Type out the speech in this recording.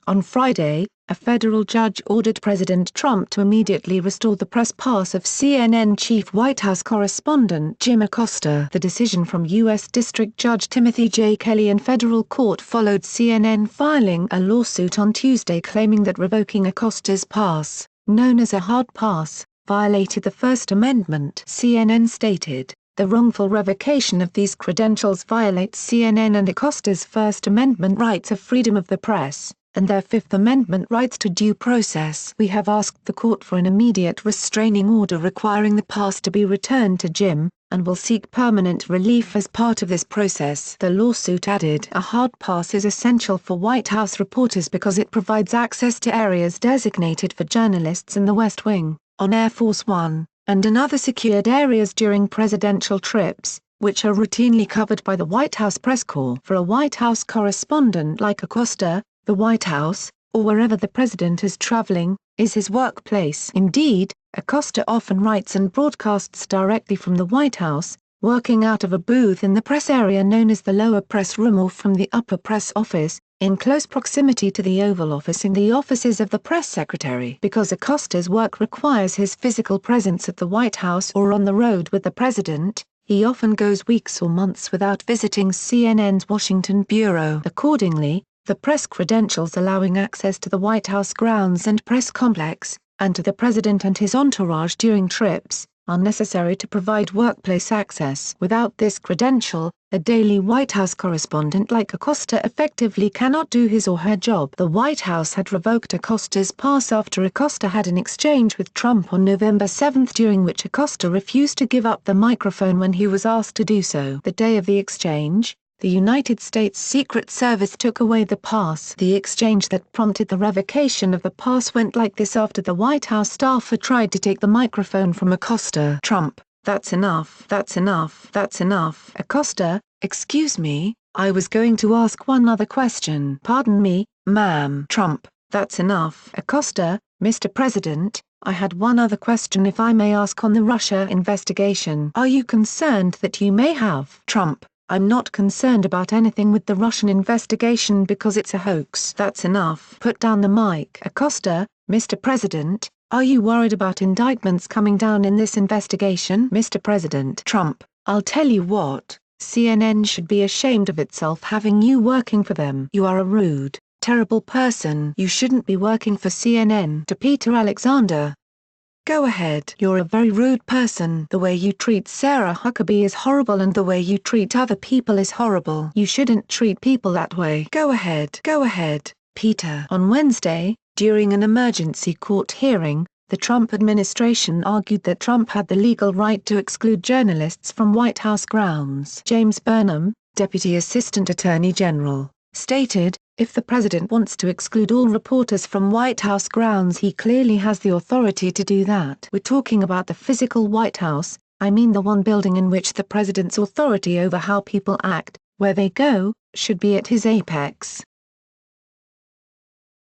On Friday, a federal judge ordered President Trump to immediately restore the press pass of CNN chief White House correspondent Jim Acosta. The decision from U.S. District Judge Timothy J. Kelly in federal court followed CNN filing a lawsuit on Tuesday claiming that revoking Acosta's pass, known as a hard pass, violated the First Amendment. CNN stated, "The wrongful revocation of these credentials violates CNN and Acosta's First Amendment rights of freedom of the press, and their Fifth Amendment rights to due process. We have asked the court for an immediate restraining order requiring the pass to be returned to Jim, and will seek permanent relief as part of this process." The lawsuit added, "A hard pass is essential for White House reporters because it provides access to areas designated for journalists in the West Wing, on Air Force One, and in other secured areas during presidential trips, which are routinely covered by the White House press corps. For a White House correspondent like Acosta, the White House, or wherever the president is traveling, is his workplace." Indeed, Acosta often writes and broadcasts directly from the White House, working out of a booth in the press area known as the lower press room or from the upper press office, in close proximity to the Oval Office and the offices of the press secretary. Because Acosta's work requires his physical presence at the White House or on the road with the president, he often goes weeks or months without visiting CNN's Washington bureau. Accordingly, the press credentials allowing access to the White House grounds and press complex, and to the president and his entourage during trips, are necessary to provide workplace access. Without this credential, a daily White House correspondent like Acosta effectively cannot do his or her job. The White House had revoked Acosta's pass after Acosta had an exchange with Trump on November 7 during which Acosta refused to give up the microphone when he was asked to do so. The day of the exchange, the United States Secret Service took away the pass. The exchange that prompted the revocation of the pass went like this after the White House staffer tried to take the microphone from Acosta. Trump: "That's enough. That's enough. That's enough." Acosta: "Excuse me, I was going to ask one other question." "Pardon me, ma'am." Trump: "That's enough." Acosta: "Mr. President, I had one other question if I may ask on the Russia investigation. Are you concerned that you may have?" Trump: "I'm not concerned about anything with the Russian investigation because it's a hoax." "That's enough." Put down the mic. Acosta: "Mr. President, are you worried about indictments coming down in this investigation?" Mr. President. Trump: "I'll tell you what, CNN should be ashamed of itself having you working for them. You are a rude, terrible person. You shouldn't be working for CNN." To Peter Alexander: "Go ahead. You're a very rude person. The way you treat Sarah Huckabee is horrible and the way you treat other people is horrible. You shouldn't treat people that way. Go ahead. Go ahead, Peter." On Wednesday, during an emergency court hearing, the Trump administration argued that Trump had the legal right to exclude journalists from White House grounds. James Burnham, Deputy Assistant Attorney General, stated, "If the president wants to exclude all reporters from White House grounds he clearly has the authority to do that. We're talking about the physical White House, I mean the one building in which the president's authority over how people act, where they go, should be at his apex.